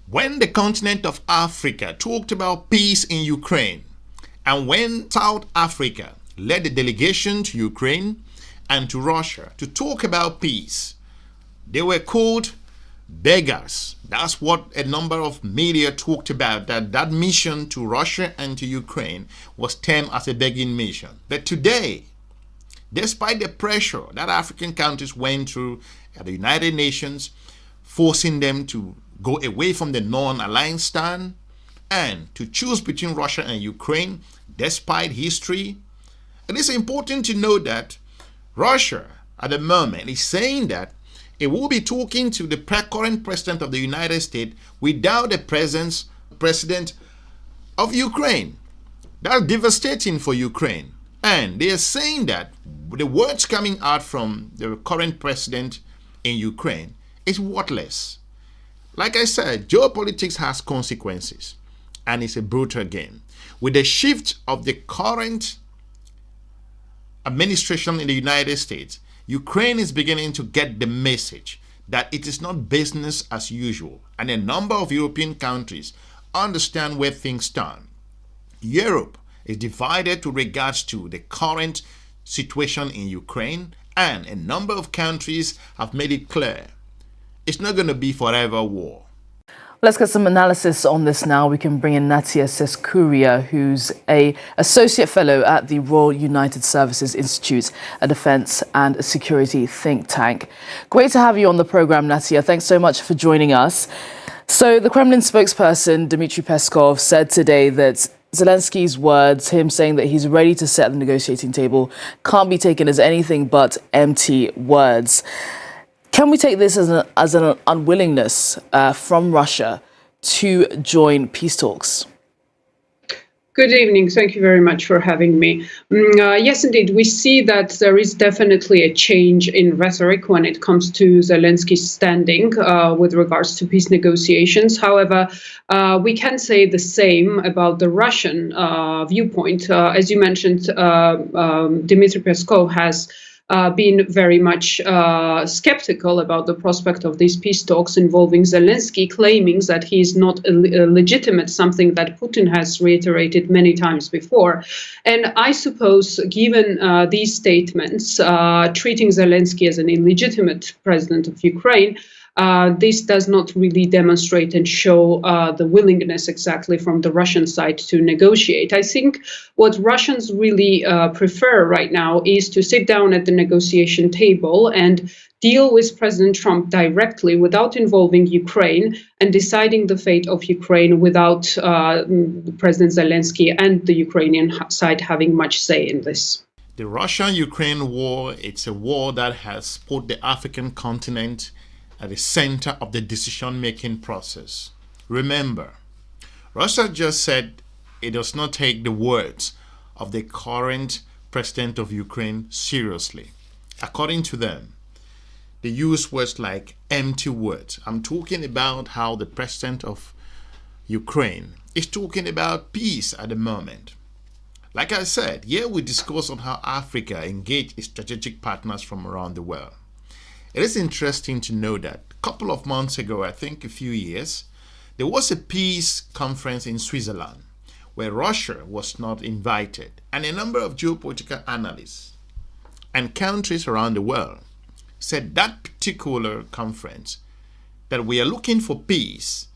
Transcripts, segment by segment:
When the continent of Africa talked about peace in Ukraine, and when South Africa led the delegation to Ukraine and to Russia to talk about peace, they were called beggars. That's what a number of media talked about, that mission to Russia and to Ukraine was termed as a begging mission. But today, despite the pressure that African countries went through at the United Nations, forcing them to go away from the non-aligned stand and to choose between Russia and Ukraine, despite history, it is important to know that Russia at the moment is saying that it will be talking to the current president of the United States without the president of Ukraine. That's devastating for Ukraine. And they are saying that the words coming out from the current president in Ukraine is worthless. Like I said, geopolitics has consequences, and it's a brutal game. With the shift of the current administration in the United States, Ukraine is beginning to get the message that it is not business as usual, and a number of European countries understand where things stand. Europe is divided with regards to the current situation in Ukraine, and a number of countries have made it clear it's not going to be forever war. Let's get some analysis on this now. We can bring in Natia Seskuria, who's an associate fellow at the Royal United Services Institute, a defense and security think tank. Great to have you on the program, Natia. Thanks so much for joining us. So the Kremlin spokesperson, Dmitry Peskov, said today that Zelensky's words, him saying that he's ready to sit at the negotiating table, can't be taken as anything but empty words. Can we take this as an unwillingness from Russia to join peace talks? Good evening. Thank you very much for having me. Yes, indeed, we see that there is definitely a change in rhetoric when it comes to Zelensky's standing with regards to peace negotiations. However, we can say the same about the Russian viewpoint. As you mentioned, Dmitry Peskov has been very much skeptical about the prospect of these peace talks involving Zelensky, claiming that he is not legitimate, something that Putin has reiterated many times before. And I suppose, given these statements, treating Zelensky as an illegitimate president of Ukraine, this does not really demonstrate and show the willingness exactly from the Russian side to negotiate. I think what Russians really prefer right now is to sit down at the negotiation table and deal with President Trump directly without involving Ukraine and deciding the fate of Ukraine without President Zelensky and the Ukrainian side having much say in this. The Russia-Ukraine war, it's a war that has put the African continent at the center of the decision-making process. Remember, Russia just said it does not take the words of the current president of Ukraine seriously. According to them, they use words like empty words. I'm talking about how the president of Ukraine is talking about peace at the moment. Like I said, here we discuss on how Africa engaged its strategic partners from around the world. It is interesting to know that a couple of months ago, I think a few years, there was a peace conference in Switzerland where Russia was not invited, and a number of geopolitical analysts and countries around the world said that particular conference that we are looking for peace,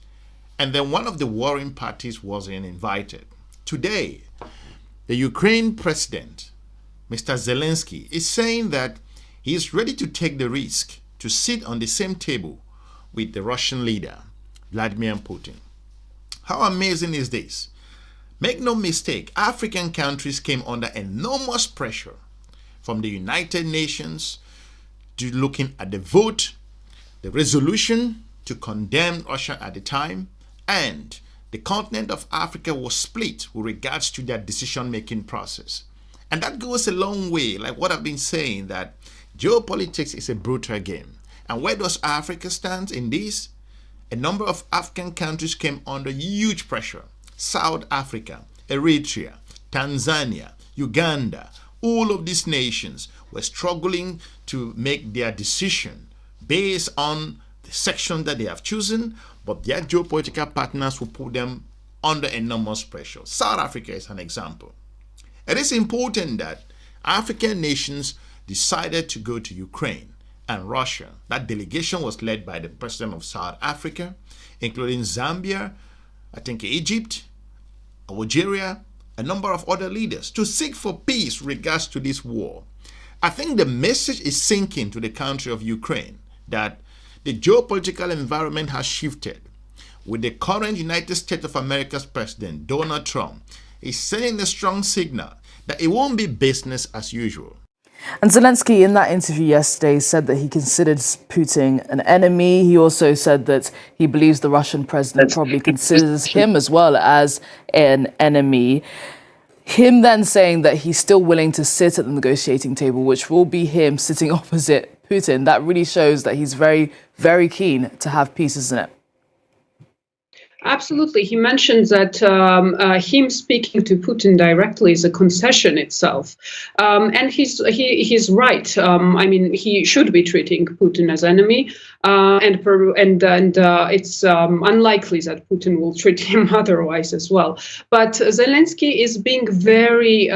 and then one of the warring parties wasn't invited. Today, the Ukraine president, Mr. Zelensky, is saying that he is ready to take the risk to sit on the same table with the Russian leader, Vladimir Putin. How amazing is this? Make no mistake, African countries came under enormous pressure from the United Nations to looking at the vote, the resolution to condemn Russia at the time, and the continent of Africa was split with regards to their decision-making process. And that goes a long way, like what I've been saying, that geopolitics is a brutal game. And where does Africa stand in this? A number of African countries came under huge pressure. South Africa, Eritrea, Tanzania, Uganda, all of these nations were struggling to make their decision based on the section that they have chosen, but their geopolitical partners will put them under enormous pressure. South Africa is an example. It is important that African nations decided to go to Ukraine and Russia. That delegation was led by the president of South Africa, including Zambia, I think Egypt, Algeria, a number of other leaders, to seek for peace regards to this war. I think the message is sinking to the country of Ukraine that the geopolitical environment has shifted. With the current United States of America's president, Donald Trump, is sending a strong signal that it won't be business as usual. And Zelensky, in that interview yesterday, said that he considers Putin an enemy. He also said that he believes the Russian president probably considers him as well as an enemy. Him then saying that he's still willing to sit at the negotiating table, which will be him sitting opposite Putin, that really shows that he's very, very keen to have peace, isn't it? Absolutely. He mentions that him speaking to Putin directly is a concession itself. And he's right. I mean, he should be treating Putin as enemy. And it's unlikely that Putin will treat him otherwise as well. But Zelensky is being very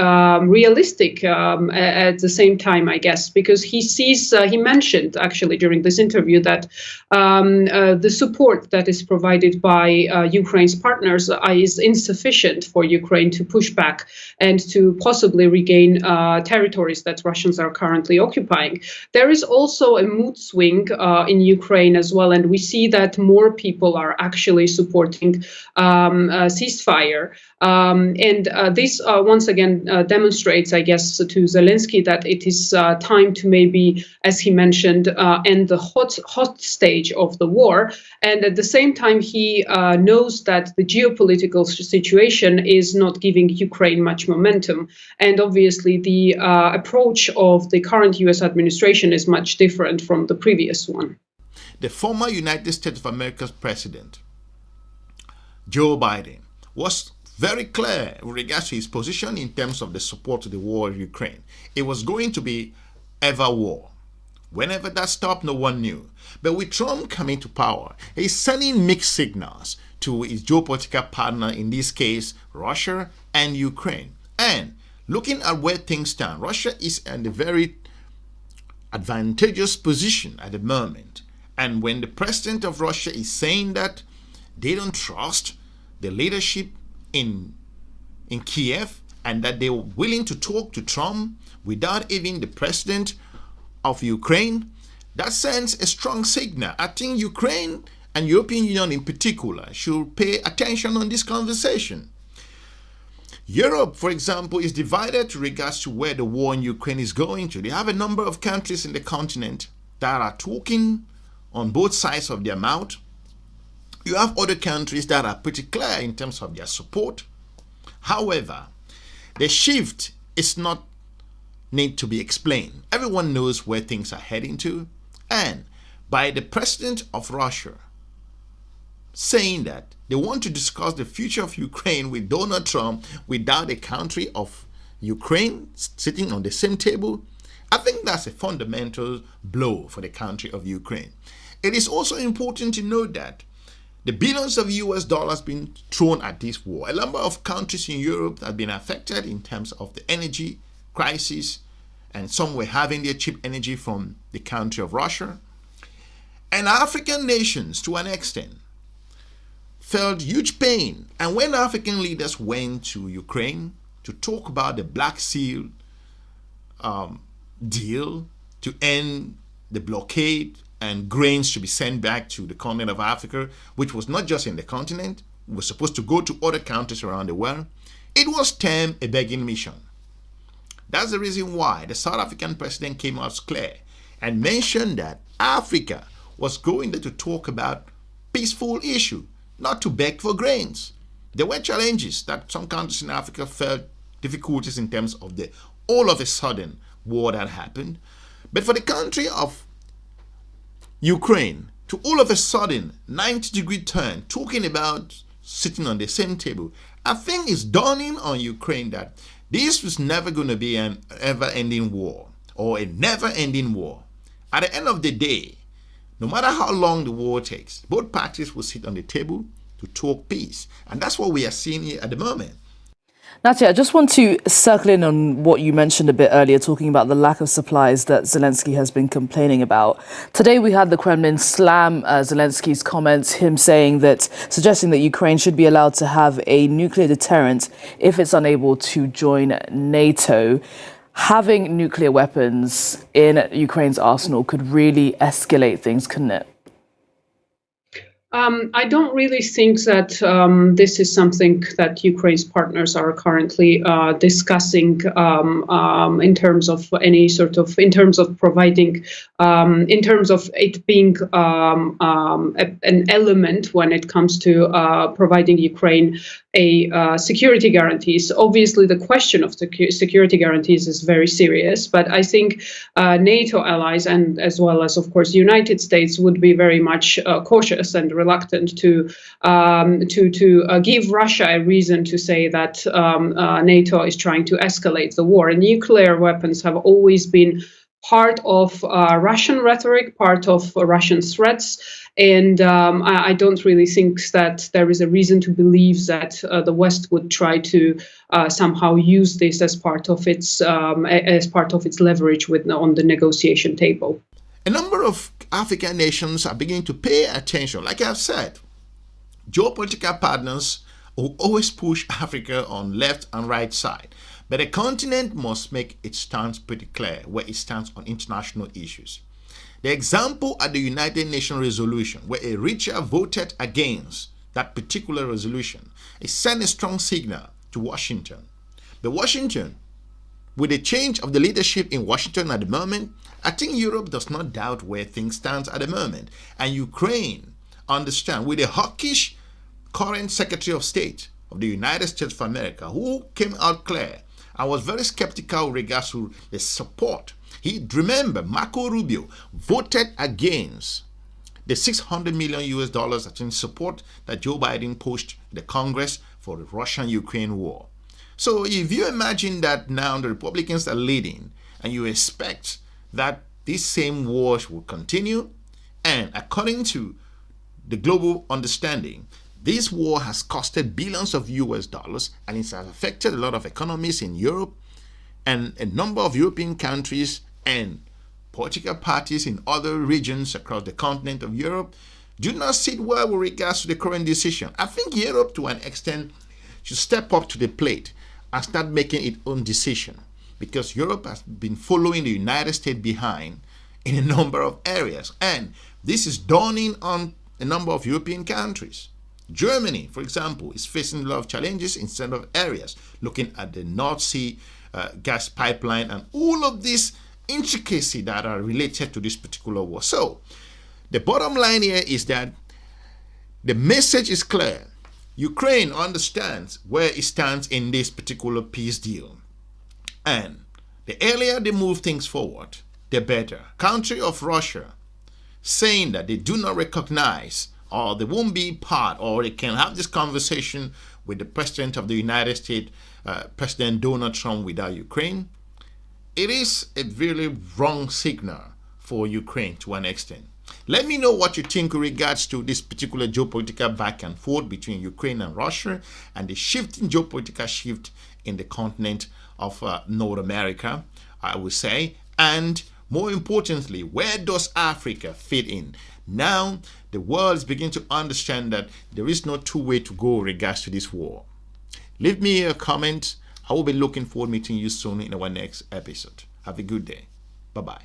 realistic at the same time, I guess, because he sees, he mentioned actually during this interview that the support that is provided by Ukraine's partners is insufficient for Ukraine to push back and to possibly regain territories that Russians are currently occupying. There is also a mood swing in Ukraine as well, and we see that more people are actually supporting ceasefire. This once again demonstrates, I guess, to Zelensky that it is time to maybe, as he mentioned, end the hot stage of the war. And at the same time, he knows that the geopolitical situation is not giving Ukraine much momentum. And obviously, the approach of the current U.S. administration is much different from the previous one. The former United States of America's president, Joe Biden, was very clear with regards to his position in terms of the support to the war in Ukraine. It was going to be ever war. Whenever that stopped, no one knew. But with Trump coming to power, he's sending mixed signals to his geopolitical partner, in this case, Russia and Ukraine. And looking at where things stand, Russia is in a very advantageous position at the moment. And when the president of Russia is saying that they don't trust the leadership in Kiev and that they were willing to talk to Trump without even the president of Ukraine, that sends a strong signal. I think Ukraine and European Union in particular should pay attention on this conversation. Europe, for example, is divided with regards to where the war in Ukraine is going to. They have a number of countries in the continent that are talking on both sides of their mouth. You have other countries that are pretty clear in terms of their support. However, the shift is not need to be explained. Everyone knows where things are heading to. And by the president of Russia saying that they want to discuss the future of Ukraine with Donald Trump without a country of Ukraine sitting on the same table, I think that's a fundamental blow for the country of Ukraine. It is also important to note that the billions of US dollars being thrown at this war. A number of countries in Europe have been affected in terms of the energy crisis, and some were having their cheap energy from the country of Russia. And African nations, to an extent, felt huge pain. And when African leaders went to Ukraine to talk about the Black Sea deal to end the blockade and grains should be sent back to the continent of Africa, which was not just in the continent, it was supposed to go to other countries around the world, it was termed a begging mission. That's the reason why the South African president came out clear and mentioned that Africa was going there to talk about peaceful issue, not to beg for grains. There were challenges that some countries in Africa felt difficulties in terms of the all of a sudden war that happened. But for the country of Ukraine to all of a sudden 90-degree turn, talking about sitting on the same table, I think it's dawning on Ukraine that this was never going to be an ever-ending war or a never-ending war. At the end of the day, No matter how long the war takes, both parties will sit on the table to talk peace. And that's what we are seeing here at the moment. Natia, I just want to circle in on what you mentioned a bit earlier, talking about the lack of supplies that Zelensky has been complaining about. Today, we had the Kremlin slam Zelensky's comments, him suggesting that Ukraine should be allowed to have a nuclear deterrent if it's unable to join NATO. Having nuclear weapons in Ukraine's arsenal could really escalate things, couldn't it? I don't really think that this is something that Ukraine's partners are currently discussing in terms of providing, in terms of it being an element when it comes to providing Ukraine a security guarantees. Obviously, the question of security guarantees is very serious, but I think NATO allies and as well as, of course, United States would be very much cautious and reluctant to give Russia a reason to say that NATO is trying to escalate the war. And nuclear weapons have always been part of Russian rhetoric, part of Russian threats. And I don't really think that there is a reason to believe that the West would try to somehow use this as part of its leverage on the negotiation table. A number of African nations are beginning to pay attention. Like I've said, geopolitical partners will always push Africa on left and right side. But the continent must make its stance pretty clear where it stands on international issues. The example at the United Nations resolution where a region voted against that particular resolution, it sent a strong signal to Washington. But Washington, with the change of the leadership in Washington at the moment, I think Europe does not doubt where things stand at the moment. And Ukraine understand with the hawkish current Secretary of State of the United States of America, who came out clear and was very skeptical with regards to the support. Remember, Marco Rubio voted against the $600 million US in support that Joe Biden pushed the Congress for the Russian-Ukraine war. So if you imagine that now the Republicans are leading and you expect that this same war will continue, and according to the global understanding, this war has costed billions of US dollars and it has affected a lot of economies in Europe and a number of European countries and political parties in other regions across the continent of Europe do not sit well with regards to the current decision. I think Europe, to an extent, should step up to the plate and start making its own decision, because Europe has been following the United States behind in a number of areas, and this is dawning on a number of European countries. Germany, for example, is facing a lot of challenges in several areas, looking at the North Sea gas pipeline and all of these intricacies that are related to this particular war. So the bottom line here is that the message is clear. Ukraine understands where it stands in this particular peace deal. And the earlier they move things forward, the better. Country of Russia saying that they do not recognize or they won't be part, or they can have this conversation with the President of the United States, President Donald Trump, without Ukraine, it is a really wrong signal for Ukraine to an extent. Let me know what you think with regards to this particular geopolitical back and forth between Ukraine and Russia and the shifting geopolitical shift in the continent of North America, I would say. And more importantly, where does Africa fit in? Now, the world is beginning to understand that there is no two-way to go in regards to this war. Leave me a comment. I will be looking forward to meeting you soon in our next episode. Have a good day. Bye-bye.